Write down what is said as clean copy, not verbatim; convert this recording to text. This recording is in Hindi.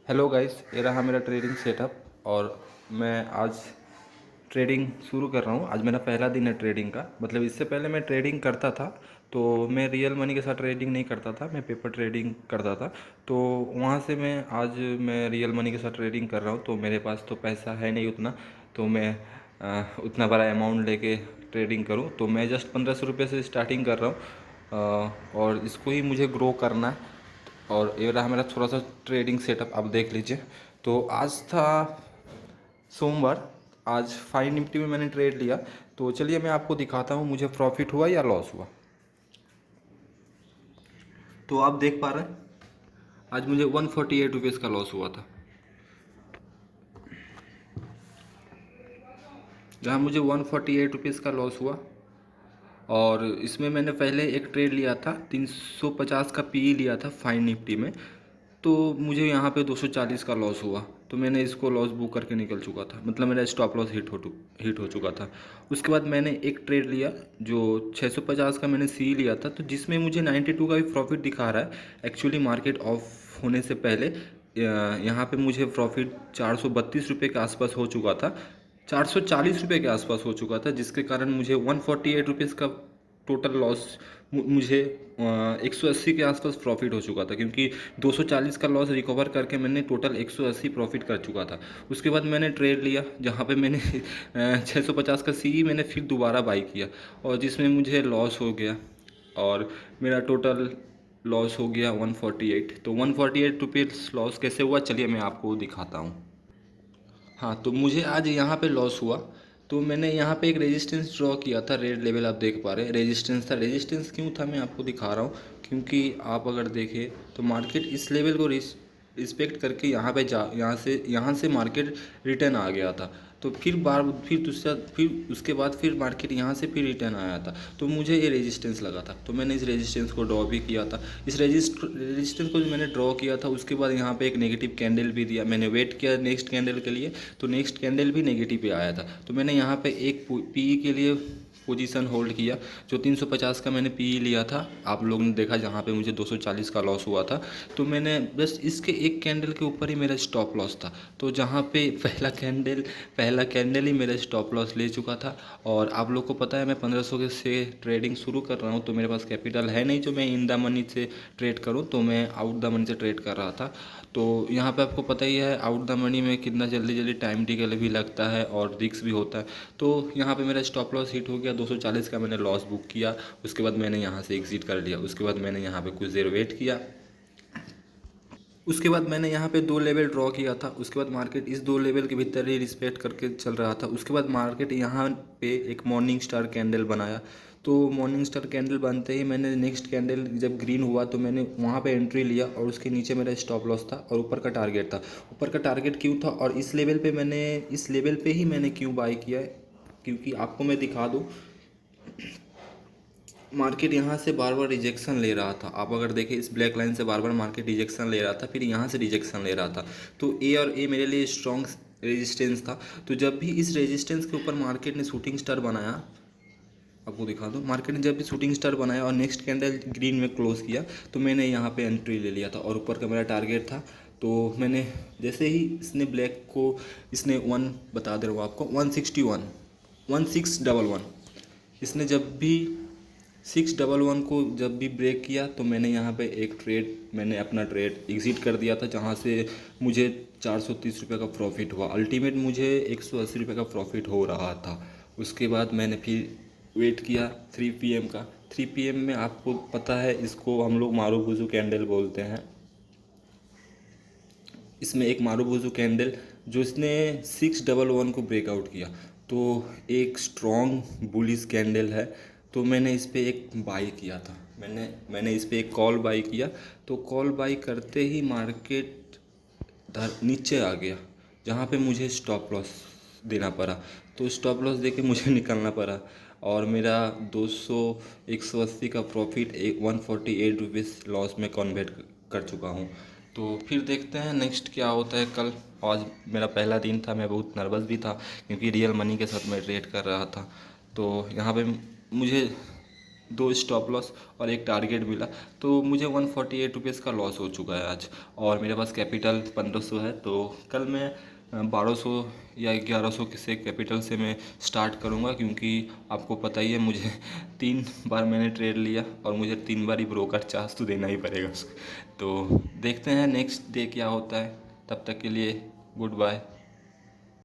हेलो गाइस, ये रहा मेरा ट्रेडिंग सेटअप। और मैं आज ट्रेडिंग शुरू कर रहा हूँ। आज मेरा पहला दिन है ट्रेडिंग का। मतलब इससे पहले मैं ट्रेडिंग करता था, तो मैं रियल मनी के साथ ट्रेडिंग नहीं करता था, मैं पेपर ट्रेडिंग करता था। तो वहाँ से मैं रियल मनी के साथ ट्रेडिंग कर रहा हूँ। तो मेरे पास तो पैसा है नहीं उतना, तो मैं उतना बड़ा अमाउंट लेके ट्रेडिंग करूँ। तो मैं जस्ट 1500 रुपये से स्टार्टिंग कर रहा हूँ, और इसको ही मुझे ग्रो करना है। और ये रहा मेरा थोड़ा सा ट्रेडिंग सेटअप, आप देख लीजिए। तो आज था सोमवार। आज फाइन निफ्टी में मैंने ट्रेड लिया। तो चलिए मैं आपको दिखाता हूँ मुझे प्रॉफिट हुआ या लॉस हुआ। तो आप देख पा रहे हैं, आज मुझे 148 रुपीज़ का लॉस हुआ था, जहाँ मुझे 148 रुपीज़ का लॉस हुआ। और इसमें मैंने पहले एक ट्रेड लिया था, 350 का पीई लिया था फाइन निफ्टी में। तो मुझे यहाँ पे 240 का लॉस हुआ। तो मैंने इसको लॉस बुक करके निकल चुका था, मतलब मेरा स्टॉप लॉस हिट हो चुका था। उसके बाद मैंने एक ट्रेड लिया जो 650 का मैंने सी लिया था, तो जिसमें मुझे 92 का भी प्रॉफिट दिखा रहा है। एक्चुअली मार्केट ऑफ होने से पहले यहाँ पे मुझे प्रॉफिट 432 रुपये के आसपास हो चुका था, 440 रुपये के आसपास हो चुका था, जिसके कारण मुझे 148 रुपीज़ का टोटल लॉस मुझे 180 के आसपास प्रॉफिट हो चुका था, क्योंकि 240 का लॉस रिकवर करके मैंने टोटल 180 प्रॉफिट कर चुका था। उसके बाद मैंने ट्रेड लिया जहाँ पे मैंने 650 का सी मैंने फिर दोबारा बाई किया, और जिसमें मुझे लॉस हो गया। और मेरा टोटल लॉस हो गया 148। तो 148 रुपीज़ लॉस कैसे हुआ, चलिए मैं आपको दिखाता हूँ। हाँ, तो मुझे आज यहाँ पे लॉस हुआ। तो मैंने यहाँ पे एक रेजिस्टेंस ड्रॉ किया था, रेड लेवल आप देख पा रहे हैं, रेजिस्टेंस था। रेजिस्टेंस क्यों था मैं आपको दिखा रहा हूँ, क्योंकि आप अगर देखें तो मार्केट इस लेवल को रिस्पेक्ट करके यहाँ से मार्केट रिटर्न आ गया था। तो फिर उसके बाद फिर मार्केट यहाँ से फिर रिटर्न आया था। तो मुझे ये रेजिस्टेंस लगा था, तो मैंने इस रेजिस्टेंस को ड्रॉ भी किया था। इस रेजिस्टेंस को जो मैंने ड्रॉ किया था, उसके बाद यहाँ पे एक नेगेटिव कैंडल भी दिया। मैंने वेट किया नेक्स्ट कैंडल के लिए, तो नेक्स्ट कैंडल भी नेगेटिव पे आया था। तो मैंने यहाँ पे एक पीई के लिए पोजीशन होल्ड किया, जो 350 का मैंने पीई लिया था। आप लोगों ने देखा जहाँ पे मुझे 240 का लॉस हुआ था। तो मैंने बस इसके एक कैंडल के ऊपर ही मेरा स्टॉप लॉस था। तो जहाँ पे पहला कैंडल ही मेरा स्टॉप लॉस ले चुका था। और आप लोग को पता है मैं 1500 के से ट्रेडिंग शुरू कर रहा हूँ, तो मेरे पास कैपिटल है नहीं जो मैं इन द मनी से ट्रेड करूँ, तो मैं आउट द मनी से ट्रेड कर रहा था। तो यहाँ पे आपको पता ही है आउट द मनी में कितना जल्दी जल्दी टाइम टिकल भी लगता है और रिस्क भी होता है। तो यहाँ पे मेरा स्टॉप लॉस हिट हो गया, 240 का मैंने लॉस बुक किया। उसके बाद मैंने यहाँ से एग्जिट कर लिया। उसके बाद मैंने यहाँ पे कुछ देर वेट किया। उसके बाद मैंने यहाँ पे दो लेवल ड्रॉ किया था। उसके बाद मार्केट इस दो लेवल के भीतर ही रिस्पेक्ट करके चल रहा था। उसके बाद मार्केट यहाँ पे एक मॉर्निंग स्टार कैंडल बनाया। तो मॉर्निंग स्टार कैंडल बनते ही मैंने नेक्स्ट कैंडल जब ग्रीन हुआ तो मैंने वहाँ पे एंट्री लिया, और उसके नीचे मेरा स्टॉप लॉस था और ऊपर का टारगेट था। ऊपर का टारगेट क्यों था और इस लेवल पे ही मैंने क्यों बाई किया है, क्योंकि आपको मैं दिखा दूँ, मार्केट यहाँ से बार बार रिजेक्शन ले रहा था। आप अगर देखें इस ब्लैक लाइन से बार बार मार्केट रिजेक्शन ले रहा था, फिर यहाँ से रिजेक्शन ले रहा था। तो ए और ए मेरे लिए स्ट्रॉन्ग रेजिस्टेंस था। तो जब भी इस रेजिस्टेंस के ऊपर मार्केट ने शूटिंग स्टार बनाया, आपको दिखा दूँ, मार्केट ने जब भी शूटिंग स्टार बनाया और नेक्स्ट कैंडल ग्रीन में क्लोज किया, तो मैंने यहाँ पे एंट्री ले लिया था और ऊपर का मेरा टारगेट था। तो मैंने जैसे ही इसने वन बता दे रहा हूँ आपको, 161, 1611, इसने जब भी 611 को जब भी ब्रेक किया, तो मैंने अपना ट्रेड एग्ज़िट कर दिया था, जहाँ से मुझे 430 रुपये का प्रॉफिट हुआ। अल्टीमेट मुझे 180 रुपये का प्रॉफिट हो रहा था। उसके बाद मैंने फिर वेट किया 3 PM का। 3 PM में आपको पता है इसको हम लोग मारूबुजू कैंडल बोलते हैं। इसमें एक मारूबुजू कैंडल जो इसने 611 को ब्रेकआउट किया, तो एक स्ट्रॉन्ग बुलिश कैंडल है। तो मैंने इस पे एक बाई किया था, मैंने इस पे एक कॉल बाई किया। तो कॉल बाई करते ही मार्केट नीचे आ गया, जहाँ पे मुझे स्टॉप लॉस देना पड़ा। तो स्टॉप लॉस देके मुझे निकलना पड़ा, और मेरा 180 का प्रॉफिट 148 रुपीज़ लॉस में कन्वर्ट कर चुका हूँ। तो फिर देखते हैं नेक्स्ट क्या होता है कल। आज मेरा पहला दिन था, मैं बहुत नर्वस भी था, क्योंकि रियल मनी के साथ मैं ट्रेड कर रहा था। तो यहाँ पे मुझे दो स्टॉप लॉस और एक टारगेट मिला, तो मुझे 148 का लॉस हो चुका है आज। और मेरे पास कैपिटल 1500 है, तो कल मैं 1200 या 1100 से कैपिटल से मैं स्टार्ट करूँगा, क्योंकि आपको पता ही है मुझे 3 बार मैंने ट्रेड लिया और मुझे 3 बार ही ब्रोकर चार्ज तो देना ही पड़ेगा उसको। तो देखते हैं नेक्स्ट डे क्या होता है, तब तक के लिए गुड बाय।